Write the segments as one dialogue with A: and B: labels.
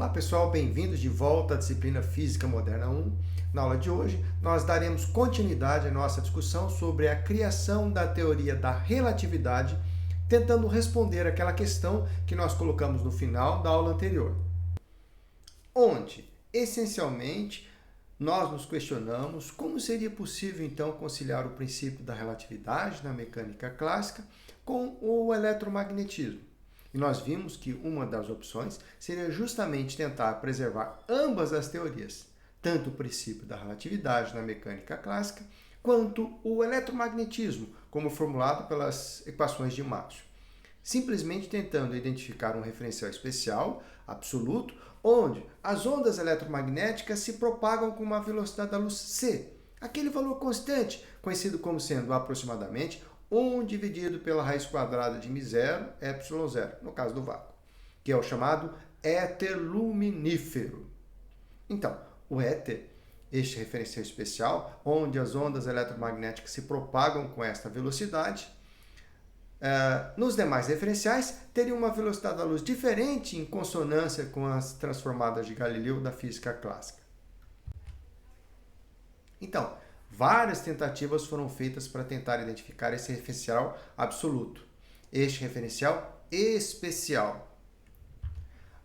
A: Olá pessoal, bem-vindos de volta à disciplina Física Moderna 1. Na aula de hoje, nós daremos continuidade à nossa discussão sobre a criação da teoria da relatividade, tentando responder aquela questão que nós colocamos no final da aula anterior, onde, essencialmente, nós nos questionamos como seria possível, então, conciliar o princípio da relatividade na mecânica clássica com o eletromagnetismo. E nós vimos que uma das opções seria justamente tentar preservar ambas as teorias, tanto o princípio da relatividade na mecânica clássica, quanto o eletromagnetismo, como formulado pelas equações de Maxwell. Simplesmente tentando identificar um referencial especial, absoluto, onde as ondas eletromagnéticas se propagam com uma velocidade da luz c, aquele valor constante, conhecido como sendo aproximadamente 1 dividido pela raiz quadrada de μ0, ε0, no caso do vácuo, que é o chamado éter luminífero. Então, o éter, este referencial especial, onde as ondas eletromagnéticas se propagam com esta velocidade, nos demais referenciais, teria uma velocidade da luz diferente em consonância com as transformadas de Galileu da física clássica. Então, várias tentativas foram feitas para tentar identificar esse referencial absoluto, este referencial especial.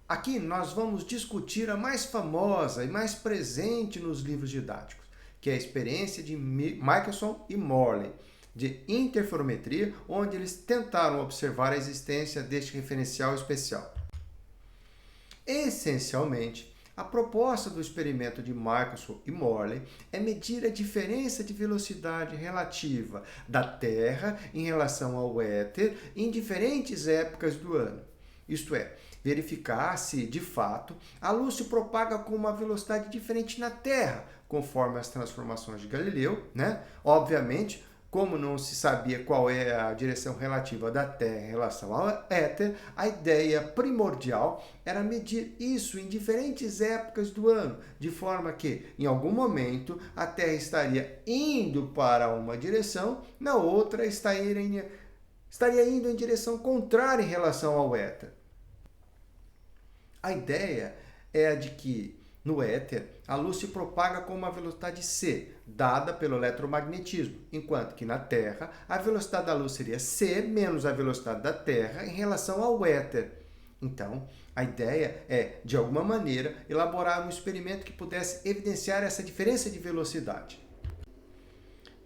A: Aqui nós vamos discutir a mais famosa e mais presente nos livros didáticos, que é a experiência de Michelson e Morley, de interferometria, onde eles tentaram observar a existência deste referencial especial. Essencialmente, a proposta do experimento de Michelson e Morley é medir a diferença de velocidade relativa da Terra em relação ao éter em diferentes épocas do ano. Isto é, verificar se, de fato, a luz se propaga com uma velocidade diferente na Terra, conforme as transformações de Galileu, né? Obviamente, como não se sabia qual é a direção relativa da Terra em relação ao éter, a ideia primordial era medir isso em diferentes épocas do ano, de forma que, em algum momento, a Terra estaria indo para uma direção, na outra estaria indo em direção contrária em relação ao éter. A ideia é a de que, no éter, a luz se propaga com uma velocidade c, dada pelo eletromagnetismo, enquanto que na Terra, a velocidade da luz seria c menos a velocidade da Terra em relação ao éter. Então, a ideia é, de alguma maneira, elaborar um experimento que pudesse evidenciar essa diferença de velocidade.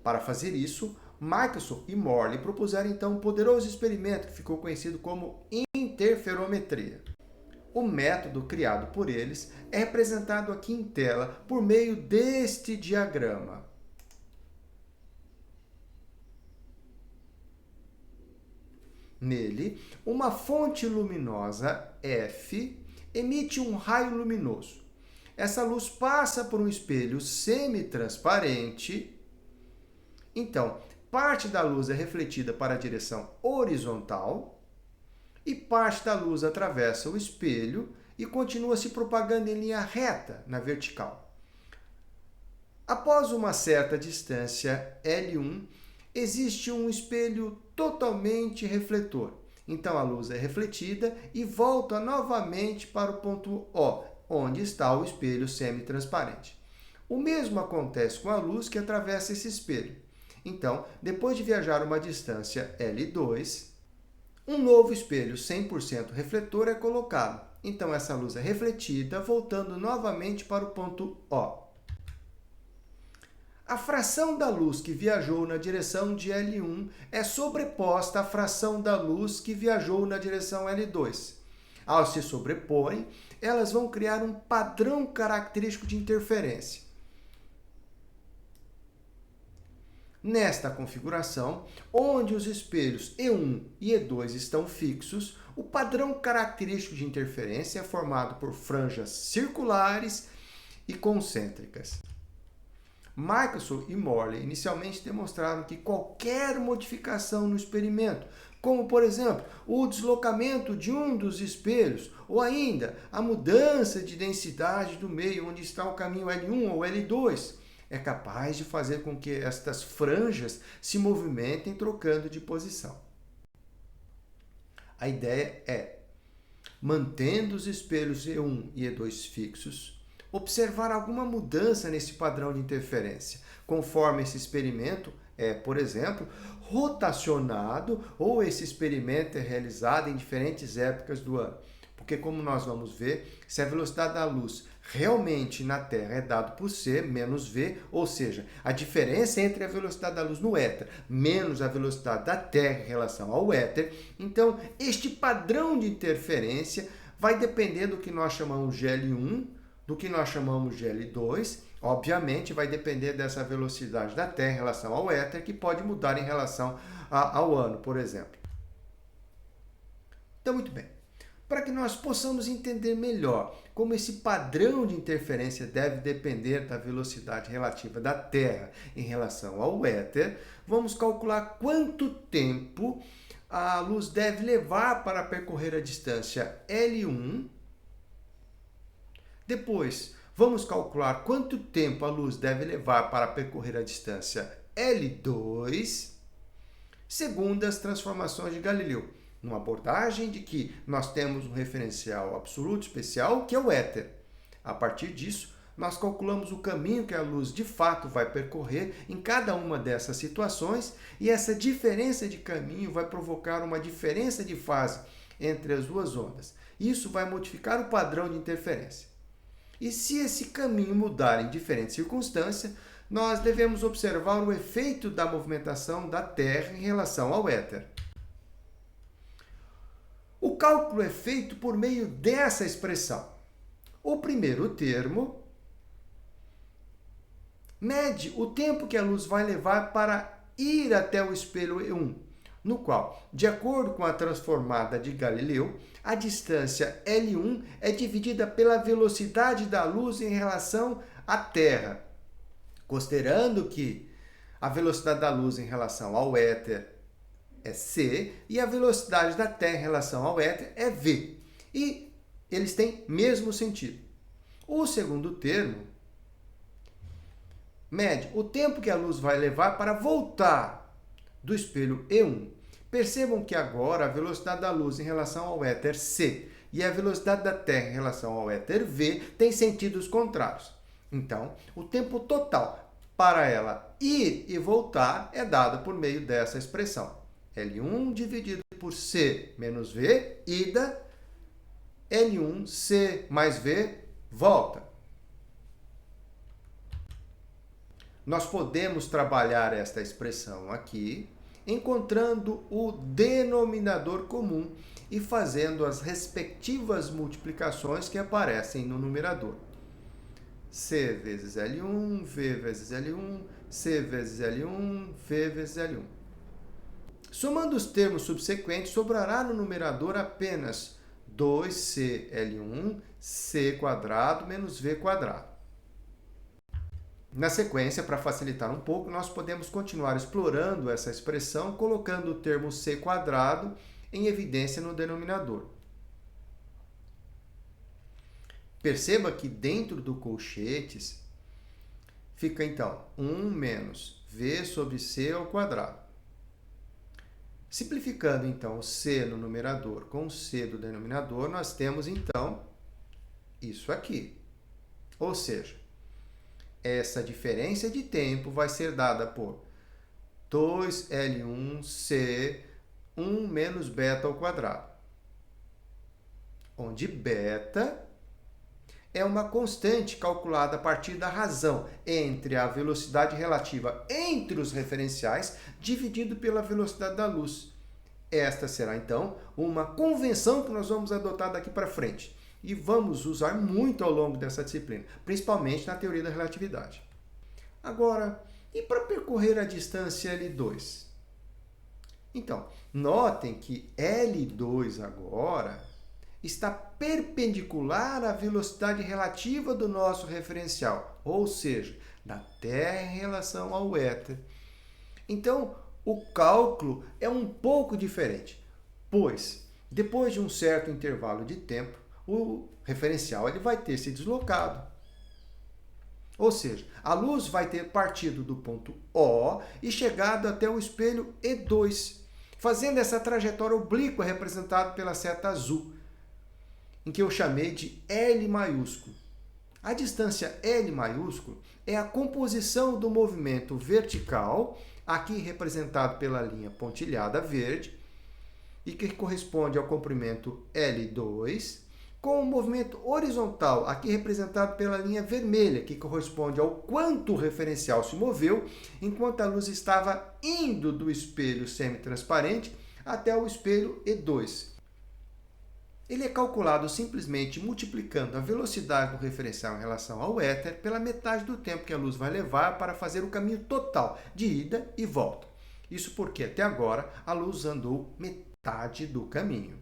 A: Para fazer isso, Michelson e Morley propuseram então um poderoso experimento que ficou conhecido como interferometria. O método criado por eles é representado aqui em tela por meio deste diagrama. Nele, uma fonte luminosa, F, emite um raio luminoso. Essa luz passa por um espelho semitransparente. Então, parte da luz é refletida para a direção horizontal, e parte da luz atravessa o espelho e continua se propagando em linha reta na vertical. Após uma certa distância, L1, existe um espelho totalmente refletor. Então, a luz é refletida e volta novamente para o ponto O, onde está o espelho semitransparente. O mesmo acontece com a luz que atravessa esse espelho. Então, depois de viajar uma distância L2, um novo espelho 100% refletor é colocado. Então, essa luz é refletida, voltando novamente para o ponto O. A fração da luz que viajou na direção de L1 é sobreposta à fração da luz que viajou na direção L2. Ao se sobreporem, elas vão criar um padrão característico de interferência. Nesta configuração, onde os espelhos E1 e E2 estão fixos, o padrão característico de interferência é formado por franjas circulares e concêntricas. Michelson e Morley inicialmente demonstraram que qualquer modificação no experimento, como, por exemplo, o deslocamento de um dos espelhos, ou ainda a mudança de densidade do meio onde está o caminho L1 ou L2, é capaz de fazer com que estas franjas se movimentem trocando de posição. A ideia é mantendo os espelhos E1 e E2 fixos, observar alguma mudança nesse padrão de interferência, conforme esse experimento é, por exemplo, rotacionado ou esse experimento é realizado em diferentes épocas do ano. Porque, como nós vamos ver, se a velocidade da luz realmente na Terra é dado por c menos v, ou seja, a diferença entre a velocidade da luz no éter menos a velocidade da Terra em relação ao éter, então este padrão de interferência vai depender do que nós chamamos de L1, do que nós chamamos de L2, obviamente vai depender dessa velocidade da Terra em relação ao éter, que pode mudar em relação ao ano, por exemplo. Então, muito bem. Para que nós possamos entender melhor como esse padrão de interferência deve depender da velocidade relativa da Terra em relação ao éter, vamos calcular quanto tempo a luz deve levar para percorrer a distância L1. Depois, vamos calcular quanto tempo a luz deve levar para percorrer a distância L2, segundo as transformações de Galileu. Uma abordagem de que nós temos um referencial absoluto especial, que é o éter. A partir disso, nós calculamos o caminho que a luz de fato vai percorrer em cada uma dessas situações, e essa diferença de caminho vai provocar uma diferença de fase entre as duas ondas. Isso vai modificar o padrão de interferência. E se esse caminho mudar em diferentes circunstâncias, nós devemos observar o efeito da movimentação da Terra em relação ao éter. O cálculo é feito por meio dessa expressão. O primeiro termo mede o tempo que a luz vai levar para ir até o espelho E1, no qual, de acordo com a transformada de Galileu, a distância L1 é dividida pela velocidade da luz em relação à Terra, considerando que a velocidade da luz em relação ao éter é c e a velocidade da Terra em relação ao éter é v. E eles têm mesmo sentido. O segundo termo mede o tempo que a luz vai levar para voltar do espelho E1. Percebam que agora a velocidade da luz em relação ao éter c e a velocidade da Terra em relação ao éter v têm sentidos contrários. Então, o tempo total para ela ir e voltar é dado por meio dessa expressão. L1 dividido por c menos v, ida, L1, c mais v, volta. Nós podemos trabalhar esta expressão aqui, encontrando o denominador comum e fazendo as respectivas multiplicações que aparecem no numerador. C vezes L1, V vezes L1, C vezes L1, V vezes L1. Somando os termos subsequentes, sobrará no numerador apenas 2CL1, C² menos V². Na sequência, para facilitar um pouco, nós podemos continuar explorando essa expressão, colocando o termo C² em evidência no denominador. Perceba que dentro do colchetes fica, então, 1 menos V sobre C ao quadrado. Simplificando, então, o C no numerador com o C do denominador, nós temos, então, isso aqui. Ou seja, essa diferença de tempo vai ser dada por 2L1C 1 menos beta ao quadrado, onde beta é uma constante calculada a partir da razão entre a velocidade relativa entre os referenciais dividido pela velocidade da luz. Esta será, então, uma convenção que nós vamos adotar daqui para frente e vamos usar muito ao longo dessa disciplina, principalmente na teoria da relatividade. Agora, e para percorrer a distância L2? Então, notem que L2 agora está perpendicular à velocidade relativa do nosso referencial, ou seja, da Terra em relação ao éter. Então, o cálculo é um pouco diferente, pois, depois de um certo intervalo de tempo, o referencial ele vai ter se deslocado. Ou seja, a luz vai ter partido do ponto O e chegado até o espelho E2, fazendo essa trajetória oblíqua representada pela seta azul. em que eu chamei de L maiúsculo. A distância L maiúsculo é a composição do movimento vertical, aqui representado pela linha pontilhada verde, e que corresponde ao comprimento L2, com o movimento horizontal, aqui representado pela linha vermelha, que corresponde ao quanto o referencial se moveu enquanto a luz estava indo do espelho semitransparente até o espelho E2. Ele é calculado simplesmente multiplicando a velocidade do referencial em relação ao éter pela metade do tempo que a luz vai levar para fazer o caminho total de ida e volta. Isso porque até agora a luz andou metade do caminho.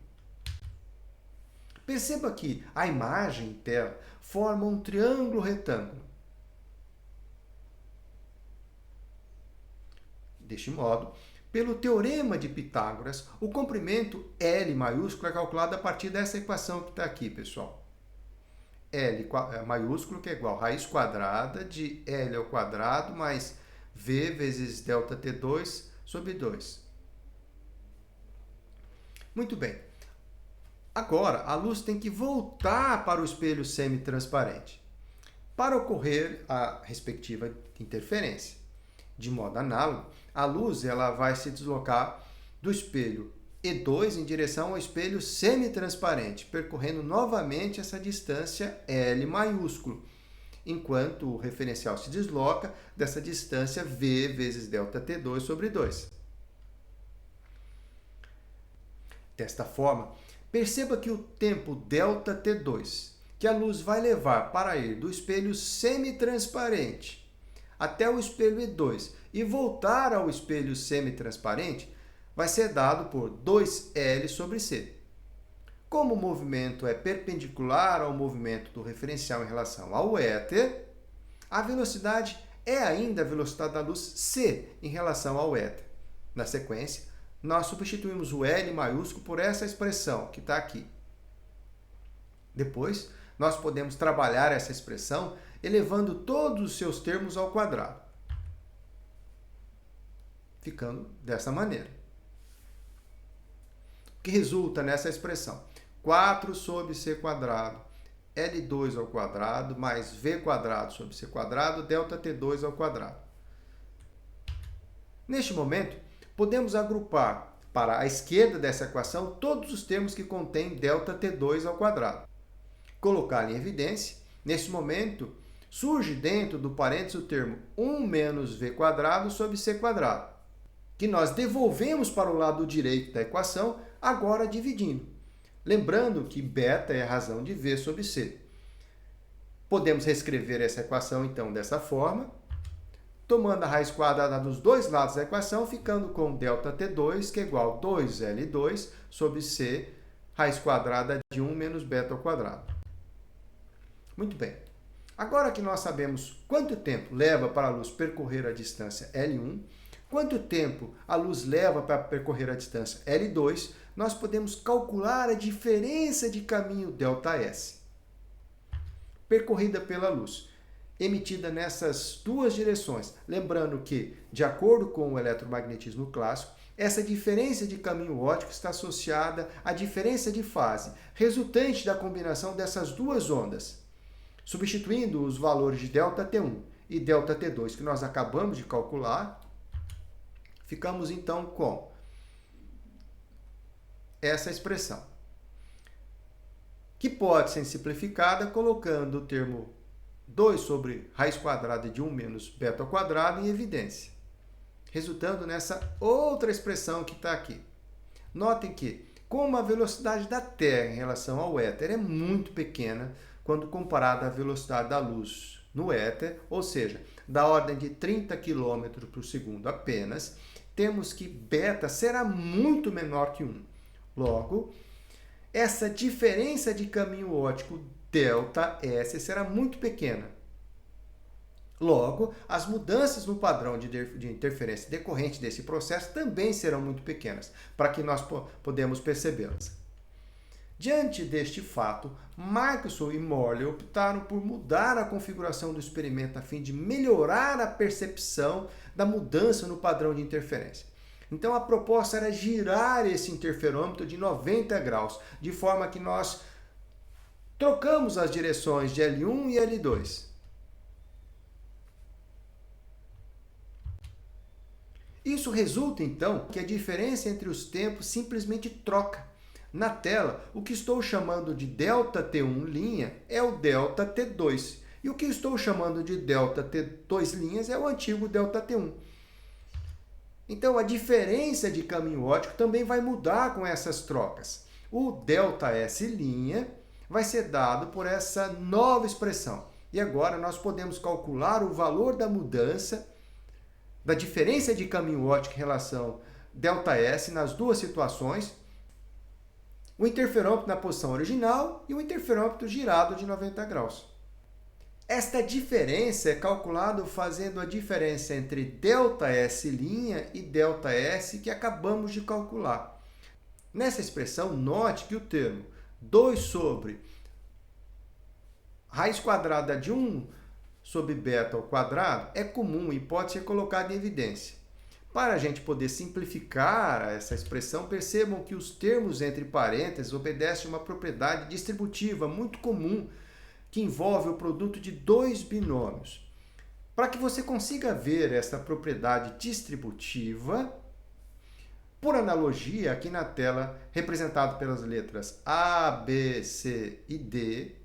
A: Perceba que a imagem em tela forma um triângulo retângulo. Deste modo, pelo teorema de Pitágoras, o comprimento L maiúsculo é calculado a partir dessa equação que está aqui, pessoal. L maiúsculo, que é igual a raiz quadrada de L ao quadrado mais V vezes ΔT2 sobre 2. Muito bem. Agora, a luz tem que voltar para o espelho semitransparente para ocorrer a respectiva interferência. De modo análogo, a luz vai se deslocar do espelho E2 em direção ao espelho semitransparente, percorrendo novamente essa distância L maiúsculo, enquanto o referencial se desloca dessa distância V vezes ΔT2 sobre 2. Desta forma, perceba que o tempo ΔT2, que a luz vai levar para ir do espelho semitransparente até o espelho E2 e voltar ao espelho semitransparente, vai ser dado por 2L sobre C. Como o movimento é perpendicular ao movimento do referencial em relação ao éter, a velocidade é ainda a velocidade da luz C em relação ao éter. Na sequência, nós substituímos o L maiúsculo por essa expressão que está aqui. Depois, nós podemos trabalhar essa expressão elevando todos os seus termos ao quadrado, ficando dessa maneira. O que resulta nessa expressão? 4 sobre C quadrado, L2 ao quadrado, mais V quadrado sobre C quadrado, ΔT2 ao quadrado. Neste momento, podemos agrupar para a esquerda dessa equação todos os termos que contêm ΔT2 ao quadrado. Colocá-lo em evidência, nesse momento, surge dentro do parênteses o termo 1 menos V quadrado sobre C quadrado, que nós devolvemos para o lado direito da equação, agora dividindo. Lembrando que beta é a razão de V sobre C. Podemos reescrever essa equação, então, dessa forma, tomando a raiz quadrada dos dois lados da equação, ficando com ΔT2, que é igual a 2L2 sobre C, raiz quadrada de 1 menos beta ao quadrado. Muito bem. Agora que nós sabemos quanto tempo leva para a luz percorrer a distância L1, quanto tempo a luz leva para percorrer a distância L2, nós podemos calcular a diferença de caminho ΔS, percorrida pela luz, emitida nessas duas direções. Lembrando que, de acordo com o eletromagnetismo clássico, essa diferença de caminho óptico está associada à diferença de fase, resultante da combinação dessas duas ondas. Substituindo os valores de ΔT1 e ΔT2 que nós acabamos de calcular, ficamos então com essa expressão, que pode ser simplificada colocando o termo 2 sobre raiz quadrada de 1 menos beta ao quadrado em evidência, resultando nessa outra expressão que está aqui. Notem que, como a velocidade da Terra em relação ao éter é muito pequena, quando comparada à velocidade da luz no éter, ou seja, da ordem de 30 km por segundo apenas, temos que beta será muito menor que 1. Logo, essa diferença de caminho óptico ΔS será muito pequena. Logo, as mudanças no padrão de interferência decorrente desse processo também serão muito pequenas, para que nós podemos percebê-las. Diante deste fato, Michelson e Morley optaram por mudar a configuração do experimento a fim de melhorar a percepção da mudança no padrão de interferência. Então, a proposta era girar esse interferômetro de 90 graus, de forma que nós Trocamos as direções de L1 e L2. Isso resulta, então, que a diferença entre os tempos simplesmente troca. Na tela, o que estou chamando de ΔT1' é o ΔT2. E o que estou chamando de ΔT2' é o antigo ΔT1. Então, a diferença de caminho óptico também vai mudar com essas trocas. O ΔS' vai ser dado por essa nova expressão. E agora nós podemos calcular o valor da mudança da diferença de caminho óptico em relação ΔS nas duas situações, o interferômetro na posição original e o interferômetro girado de 90 graus. Esta diferença é calculada fazendo a diferença entre ΔS' e ΔS que acabamos de calcular. Nessa expressão, note que o termo 2 sobre raiz quadrada de 1 sobre beta ao quadrado é comum e pode ser colocado em evidência. Para a gente poder simplificar essa expressão, percebam que os termos entre parênteses obedecem a uma propriedade distributiva muito comum que envolve o produto de dois binômios. Para que você consiga ver essa propriedade distributiva, por analogia, aqui na tela, representado pelas letras A, B, C e D,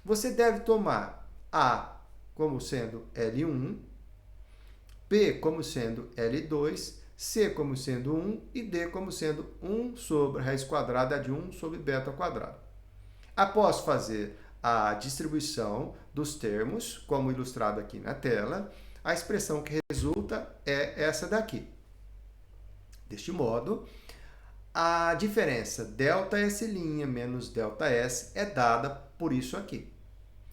A: você deve tomar A como sendo L1, P como sendo L2, C como sendo 1 e D como sendo 1 sobre raiz quadrada de 1 sobre beta ao quadrado. Após fazer a distribuição dos termos, como ilustrado aqui na tela, a expressão que resulta é essa daqui. Deste modo, a diferença ΔS' menos ΔS é dada por isso aqui,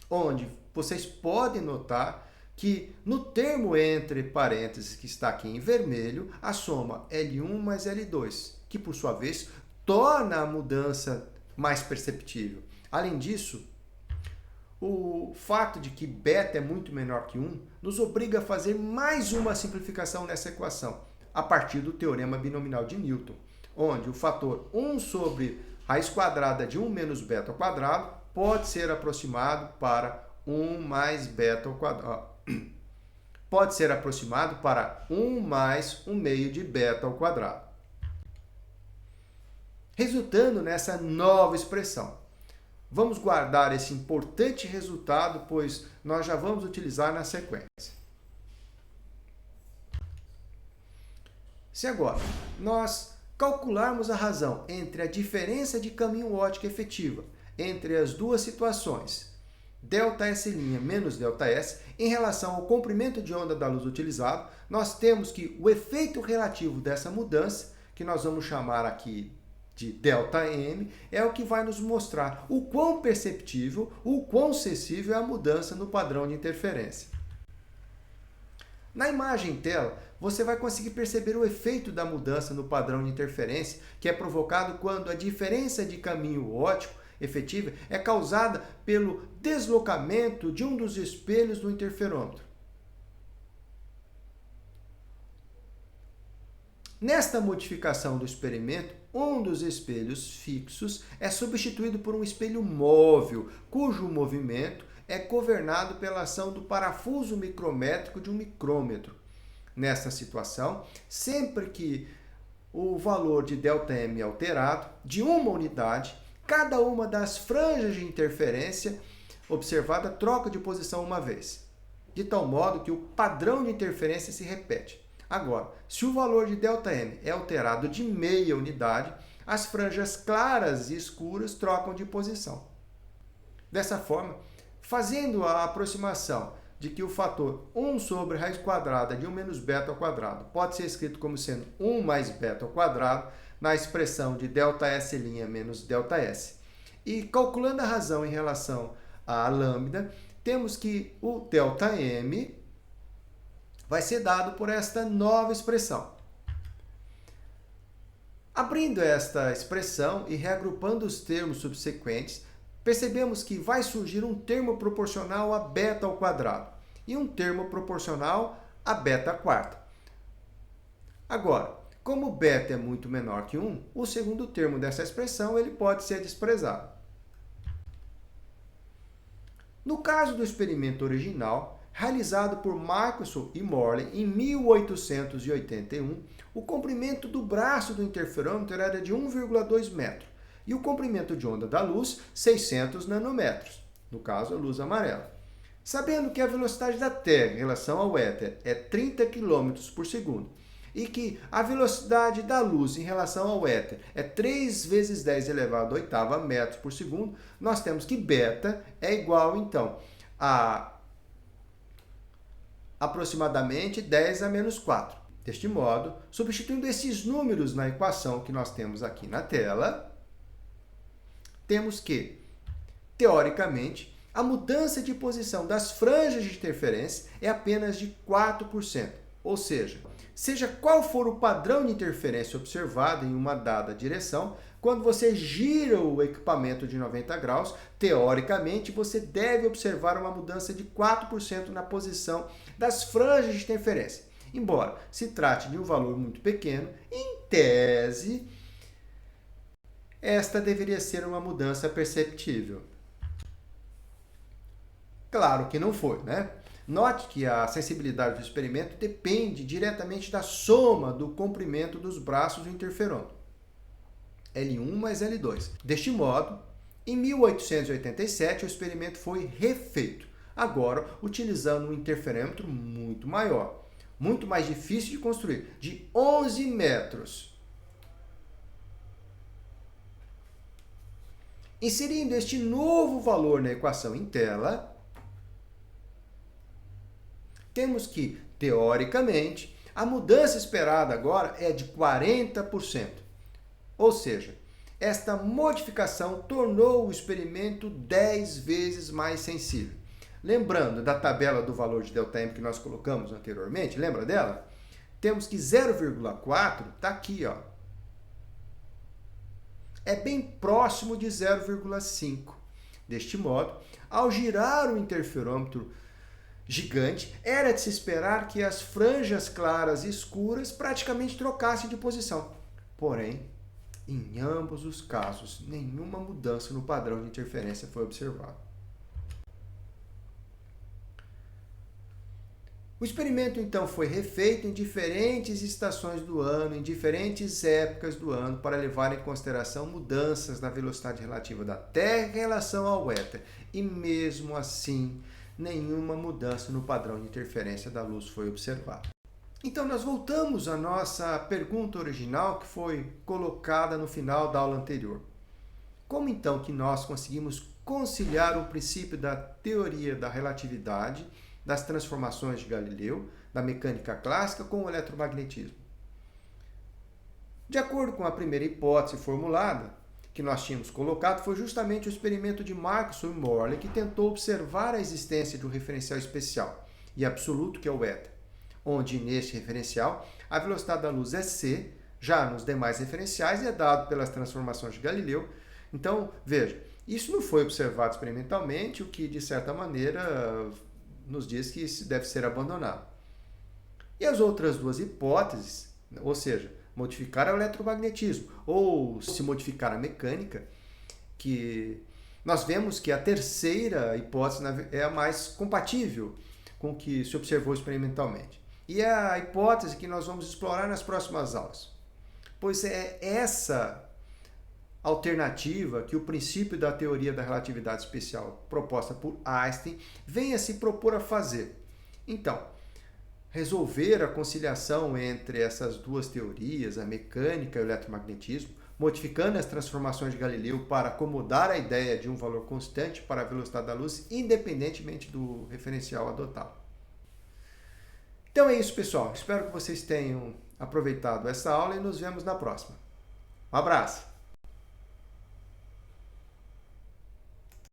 A: onde vocês podem notar que no termo entre parênteses que está aqui em vermelho, a soma L1 mais L2, que por sua vez torna a mudança mais perceptível. Além disso, o fato de que beta é muito menor que 1 nos obriga a fazer mais uma simplificação nessa equação, a partir do teorema binominal de Newton, onde o fator 1 sobre raiz quadrada de 1 menos beta ao quadrado pode ser aproximado para 1 mais beta ao quadrado. Pode ser aproximado para 1 mais 1 meio de beta ao quadrado. Resultando nessa nova expressão. Vamos guardar esse importante resultado, pois nós já vamos utilizar na sequência. Se agora nós calcularmos a razão entre a diferença de caminho óptico efetiva entre as duas situações, ΔS' menos ΔS, em relação ao comprimento de onda da luz utilizado, nós temos que o efeito relativo dessa mudança, que nós vamos chamar aqui de ΔM, é o que vai nos mostrar o quão perceptível, o quão sensível é a mudança no padrão de interferência. Na imagem em tela, você vai conseguir perceber o efeito da mudança no padrão de interferência, que é provocado quando a diferença de caminho óptico efetiva é causada pelo deslocamento de um dos espelhos do interferômetro. Nesta modificação do experimento, um dos espelhos fixos é substituído por um espelho móvel, cujo movimento é governado pela ação do parafuso micrométrico de um micrômetro. Nesta situação, sempre que o valor de ΔM é alterado de uma unidade, cada uma das franjas de interferência observada troca de posição uma vez, de tal modo que o padrão de interferência se repete. Agora, se o valor de ΔM é alterado de meia unidade, as franjas claras e escuras trocam de posição. Dessa forma, fazendo a aproximação de que o fator 1 sobre raiz quadrada de 1 menos beta ao quadrado pode ser escrito como sendo 1 mais beta ao quadrado, na expressão de ΔS' menos ΔS. E calculando a razão em relação à lambda, temos que o ΔM vai ser dado por esta nova expressão. Abrindo esta expressão e reagrupando os termos subsequentes, percebemos que vai surgir um termo proporcional a beta ao quadrado e um termo proporcional a beta quarta. Agora, como beta é muito menor que 1, o segundo termo dessa expressão ele pode ser desprezado. No caso do experimento original, realizado por Michelson e Morley em 1881, o comprimento do braço do interferômetro era de 1,2 metro e o comprimento de onda da luz 600 nanômetros, no caso a luz amarela. Sabendo que a velocidade da Terra em relação ao éter é 30 km por segundo e que a velocidade da luz em relação ao éter é 3 vezes 10 elevado à oitava metros por segundo, nós temos que beta é igual, então, a aproximadamente 10 a menos 4. Deste modo, substituindo esses números na equação que nós temos aqui na tela, temos que, teoricamente, a mudança de posição das franjas de interferência é apenas de 4%. Ou seja qual for o padrão de interferência observado em uma dada direção, quando você gira o equipamento de 90 graus, teoricamente você deve observar uma mudança de 4% na posição das franjas de interferência. Embora se trate de um valor muito pequeno, em tese, esta deveria ser uma mudança perceptível. Claro que não foi, né? Note que a sensibilidade do experimento depende diretamente da soma do comprimento dos braços do interferômetro, L1 mais L2. Deste modo, em 1887, o experimento foi refeito, agora utilizando um interferômetro muito maior, muito mais difícil de construir, de 11 metros. Inserindo este novo valor na equação em tela, temos que, teoricamente, a mudança esperada agora é de 40%. Ou seja, esta modificação tornou o experimento 10 vezes mais sensível. Lembrando da tabela do valor de ΔM que nós colocamos anteriormente, lembra dela? Temos que 0,4 está aqui, ó. É bem próximo de 0,5. Deste modo, ao girar o interferômetro gigante, era de se esperar que as franjas claras e escuras praticamente trocassem de posição. Porém, em ambos os casos, nenhuma mudança no padrão de interferência foi observada. O experimento, então, foi refeito em diferentes estações do ano, em diferentes épocas do ano, para levar em consideração mudanças na velocidade relativa da Terra em relação ao éter. E mesmo assim, nenhuma mudança no padrão de interferência da luz foi observada. Então, nós voltamos à nossa pergunta original que foi colocada no final da aula anterior. Como então que nós conseguimos conciliar o princípio da teoria da relatividade, das transformações de Galileu, da mecânica clássica com o eletromagnetismo? De acordo com a primeira hipótese formulada, que nós tínhamos colocado, foi justamente o experimento de Michelson e Morley que tentou observar a existência de um referencial especial e absoluto, que é o éter, onde neste referencial a velocidade da luz é c, já nos demais referenciais é dado pelas transformações de Galileu. Então, veja, isso não foi observado experimentalmente, o que de certa maneira nos diz que isso deve ser abandonado. E as outras duas hipóteses, ou seja, modificar o eletromagnetismo ou se modificar a mecânica, que nós vemos que a terceira hipótese é a mais compatível com o que se observou experimentalmente. E é a hipótese que nós vamos explorar nas próximas aulas. Pois é essa alternativa que o princípio da teoria da relatividade especial proposta por Einstein vem a se propor a fazer. Então, resolver a conciliação entre essas duas teorias, a mecânica e o eletromagnetismo, modificando as transformações de Galileu para acomodar a ideia de um valor constante para a velocidade da luz, independentemente do referencial adotado. Então é isso, pessoal. Espero que vocês tenham aproveitado essa aula e nos vemos na próxima. Um abraço!